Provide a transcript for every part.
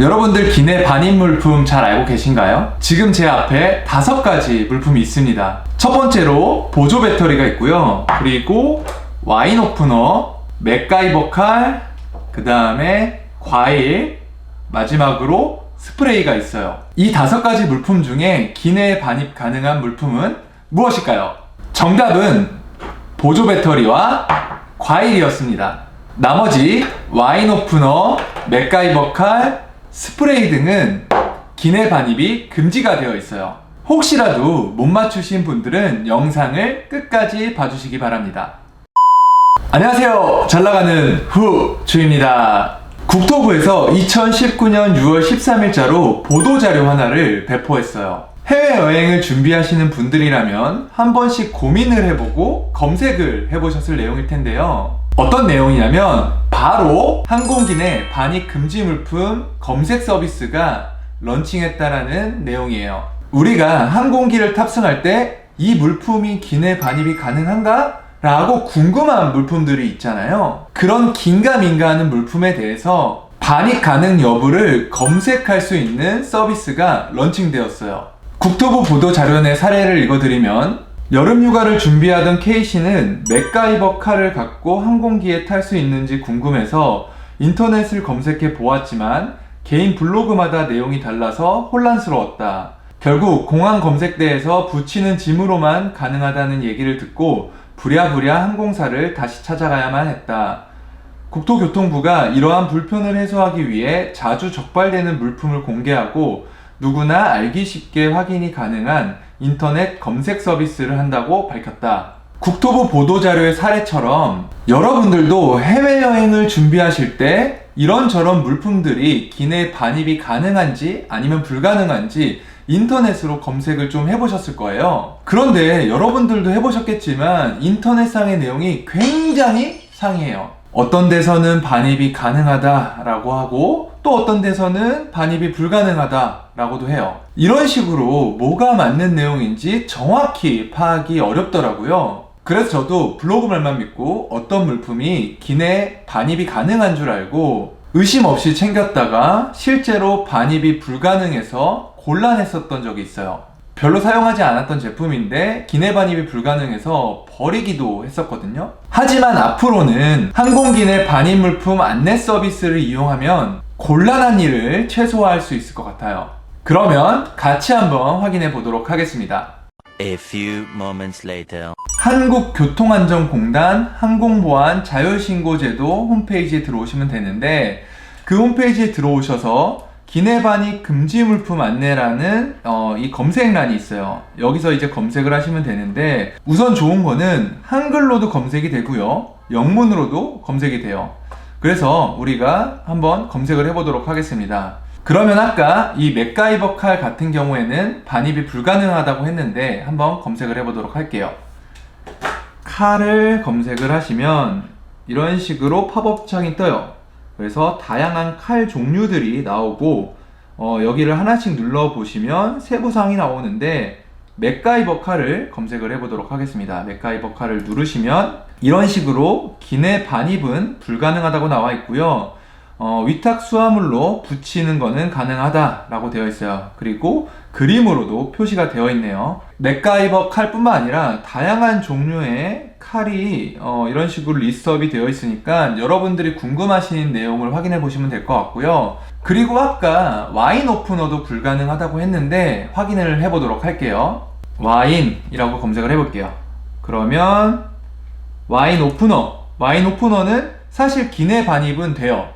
여러분들 기내 반입 물품 잘 알고 계신가요? 지금 제 앞에 5가지 물품이 있습니다. 첫 번째로 보조 배터리가 있고요. 그리고 와인 오프너, 맥가이버 칼, 그 다음에 과일, 마지막으로 스프레이가 있어요. 이 5가지 물품 중에 기내 반입 가능한 물품은 무엇일까요? 정답은 보조 배터리와 과일이었습니다. 나머지 와인 오프너, 맥가이버 칼, 스프레이 등은 기내 반입이 금지가 되어 있어요. 혹시라도 못 맞추신 분들은 영상을 끝까지 봐주시기 바랍니다. 안녕하세요. 잘나가는 후주입니다. 국토부에서 2019년 6월 13일자로 보도자료 하나를 배포했어요. 해외여행을 준비하시는 분들이라면 한 번씩 고민을 해보고 검색을 해보셨을 내용일 텐데요. 어떤 내용이냐면 바로 항공기내 반입 금지 물품 검색 서비스가 런칭했다라는 내용이에요. 우리가 항공기를 탑승할 때 이 물품이 기내 반입이 가능한가? 라고 궁금한 물품들이 있잖아요. 그런 긴가민가하는 물품에 대해서 반입 가능 여부를 검색할 수 있는 서비스가 런칭되었어요. 국토부 보도 자료 내 사례를 읽어드리면 여름휴가를 준비하던 K씨는 맥가이버 칼을 갖고 항공기에 탈 수 있는지 궁금해서 인터넷을 검색해 보았지만 개인 블로그마다 내용이 달라서 혼란스러웠다. 결국 공항 검색대에서 붙이는 짐으로만 가능하다는 얘기를 듣고 부랴부랴 항공사를 다시 찾아가야만 했다. 국토교통부가 이러한 불편을 해소하기 위해 자주 적발되는 물품을 공개하고 누구나 알기 쉽게 확인이 가능한 인터넷 검색 서비스를 한다고 밝혔다. 국토부 보도자료의 사례처럼 여러분들도 해외여행을 준비하실 때 이런저런 물품들이 기내 반입이 가능한지 아니면 불가능한지 인터넷으로 검색을 좀 해보셨을 거예요. 그런데 여러분들도 해보셨겠지만 인터넷상의 내용이 굉장히 상이해요. 어떤 데서는 반입이 가능하다라고 하고 또 어떤 데서는 반입이 불가능하다라고도 해요. 이런 식으로 뭐가 맞는 내용인지 정확히 파악이 어렵더라고요. 그래서 저도 블로그 말만 믿고 어떤 물품이 기내 반입이 가능한 줄 알고 의심 없이 챙겼다가 실제로 반입이 불가능해서 곤란했었던 적이 있어요. 별로 사용하지 않았던 제품인데 기내 반입이 불가능해서 버리기도 했었거든요. 하지만 앞으로는 항공기내 반입 물품 안내 서비스를 이용하면 곤란한 일을 최소화할 수 있을 것 같아요. 그러면 같이 한번 확인해 보도록 하겠습니다. A few moments later. 한국교통안전공단 항공보안 자율신고제도 홈페이지에 들어오시면 되는데 그 홈페이지에 들어오셔서 기내 반입 금지 물품 안내라는 이 검색란이 있어요. 여기서 이제 검색을 하시면 되는데 우선 좋은 거는 한글로도 검색이 되고요. 영문으로도 검색이 돼요. 그래서 우리가 한번 검색을 해보도록 하겠습니다. 그러면 아까 이 맥가이버 칼 같은 경우에는 반입이 불가능하다고 했는데 한번 검색을 해보도록 할게요. 칼을 검색을 하시면 이런 식으로 팝업 창이 떠요. 그래서 다양한 칼 종류들이 나오고 여기를 하나씩 눌러보시면 세부사항이 나오는데 맥가이버 칼을 검색을 해보도록 하겠습니다. 맥가이버 칼을 누르시면 이런 식으로 기내 반입은 불가능하다고 나와 있고요. 위탁 수화물로 붙이는 거는 가능하다라고 되어 있어요. 그리고 그림으로도 표시가 되어 있네요. 맥가이버 칼뿐만 아니라 다양한 종류의 칼이 이런 식으로 리스트업이 되어 있으니까 여러분들이 궁금하신 내용을 확인해 보시면 될 것 같고요. 그리고 아까 와인 오프너도 불가능하다고 했는데 확인을 해보도록 할게요. 와인이라고 검색을 해볼게요. 그러면 와인 오프너는 사실 기내 반입은 돼요.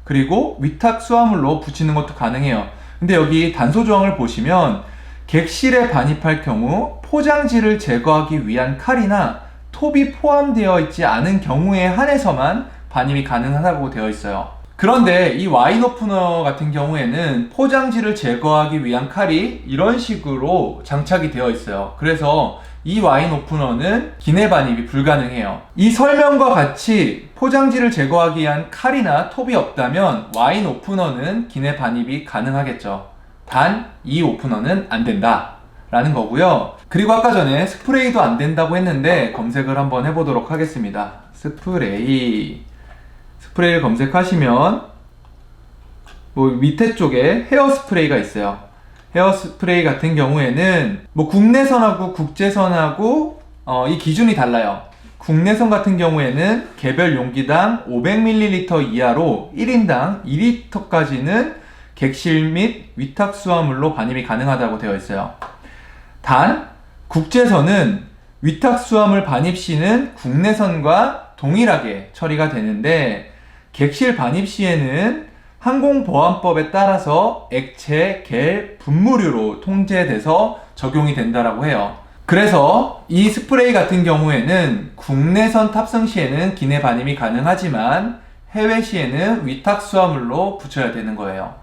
그리고 위탁 수화물로 붙이는 것도 가능해요. 근데 여기 단서 조항을 보시면 객실에 반입할 경우 포장지를 제거하기 위한 칼이나 톱이 포함되어 있지 않은 경우에 한해서만 반입이 가능하다고 되어 있어요. 그런데 이 와인 오프너 같은 경우에는 포장지를 제거하기 위한 칼이 이런 식으로 장착이 되어 있어요. 그래서 이 와인 오프너는 기내 반입이 불가능해요. 이 설명과 같이 포장지를 제거하기 위한 칼이나 톱이 없다면 와인 오프너는 기내 반입이 가능하겠죠. 단 이 오프너는 안 된다 라는 거고요. 그리고 아까 전에 스프레이도 안 된다고 했는데 검색을 한번 해보도록 하겠습니다. 스프레이를 검색하시면 뭐 밑에 쪽에 헤어스프레이가 있어요. 헤어스프레이 같은 경우에는 뭐 국내선하고 국제선하고 이 기준이 달라요. 국내선 같은 경우에는 개별 용기당 500ml 이하로 1인당 2리터까지는 객실 및 위탁 수화물로 반입이 가능하다고 되어 있어요. 단 국제선은 위탁 수화물 반입 시는 국내선과 동일하게 처리가 되는데 객실 반입 시에는 항공보안법에 따라서 액체, 겔, 분무류로 통제돼서 적용이 된다라고 해요. 그래서 이 스프레이 같은 경우에는 국내선 탑승 시에는 기내 반입이 가능하지만 해외 시에는 위탁 수화물로 붙여야 되는 거예요.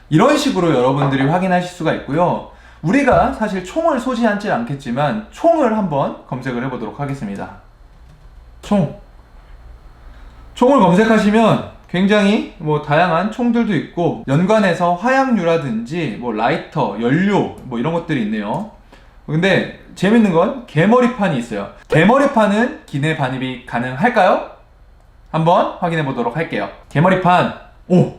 이런 식으로 여러분들이 확인하실 수가 있고요. 우리가 사실 총을 소지하지 않겠지만 총을 한번 검색을 해보도록 하겠습니다. 총을 검색하시면 굉장히 뭐 다양한 총들도 있고 연관해서 화약류라든지 뭐 라이터, 연료 뭐 이런 것들이 있네요. 근데 재밌는 건 개머리판이 있어요. 개머리판은 기내 반입이 가능할까요? 한번 확인해 보도록 할게요. 개머리판, 오!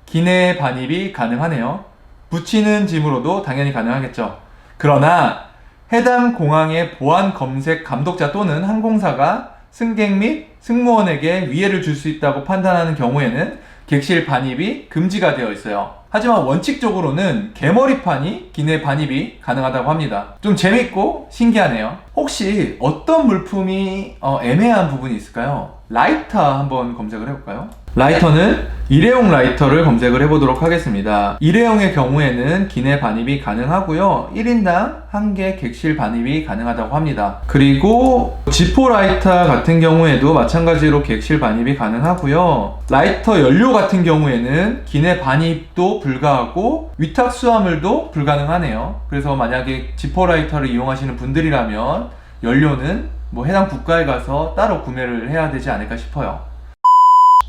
기내 반입이 가능하네요. 붙이는 짐으로도 당연히 가능하겠죠. 그러나 해당 공항의 보안 검색 감독자 또는 항공사가 승객 및 승무원에게 위해를 줄 수 있다고 판단하는 경우에는 객실 반입이 금지가 되어 있어요. 하지만 원칙적으로는 개머리판이 기내 반입이 가능하다고 합니다. 좀 재밌고 신기하네요. 혹시 어떤 물품이 애매한 부분이 있을까요? 라이터 한번 검색을 해볼까요? 라이터는 일회용 라이터를 검색을 해보도록 하겠습니다. 일회용의 경우에는 기내 반입이 가능하고요. 1인당 1개 객실 반입이 가능하다고 합니다. 그리고 지포 라이터 같은 경우에도 마찬가지로 객실 반입이 가능하고요. 라이터 연료 같은 경우에는 기내 반입도 불가하고 위탁 수화물도 불가능하네요. 그래서 만약에 지포 라이터를 이용하시는 분들이라면 연료는 뭐 해당 국가에 가서 따로 구매를 해야 되지 않을까 싶어요.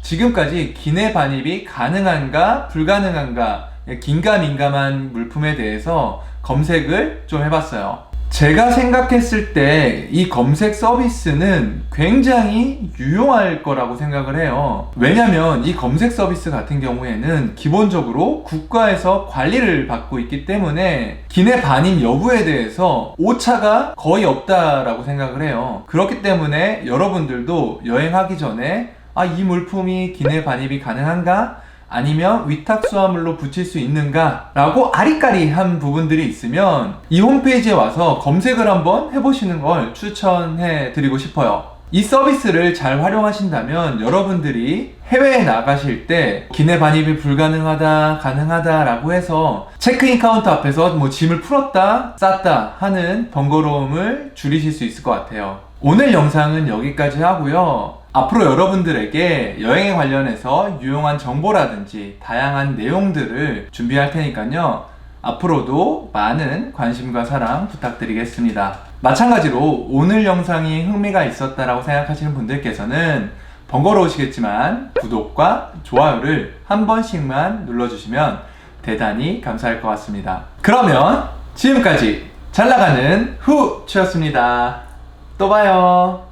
지금까지 기내 반입이 가능한가 불가능한가 긴가민가한 물품에 대해서 검색을 좀 해봤어요. 제가 생각했을 때 이 검색 서비스는 굉장히 유용할 거라고 생각을 해요. 왜냐면 이 검색 서비스 같은 경우에는 기본적으로 국가에서 관리를 받고 있기 때문에 기내 반입 여부에 대해서 오차가 거의 없다라고 생각을 해요. 그렇기 때문에 여러분들도 여행하기 전에 이 물품이 기내 반입이 가능한가? 아니면 위탁 수화물로 붙일 수 있는가? 라고 아리까리한 부분들이 있으면 이 홈페이지에 와서 검색을 한번 해보시는 걸 추천해 드리고 싶어요. 이 서비스를 잘 활용하신다면 여러분들이 해외에 나가실 때 기내 반입이 불가능하다, 가능하다 라고 해서 체크인 카운터 앞에서 뭐 짐을 풀었다, 쌌다 하는 번거로움을 줄이실 수 있을 것 같아요. 오늘 영상은 여기까지 하고요. 앞으로 여러분들에게 여행에 관련해서 유용한 정보라든지 다양한 내용들을 준비할 테니까요. 앞으로도 많은 관심과 사랑 부탁드리겠습니다. 마찬가지로 오늘 영상이 흥미가 있었다라고 생각하시는 분들께서는 번거로우시겠지만 구독과 좋아요를 한 번씩만 눌러주시면 대단히 감사할 것 같습니다. 그러면 지금까지 잘나가는 후추였습니다. 또 봐요.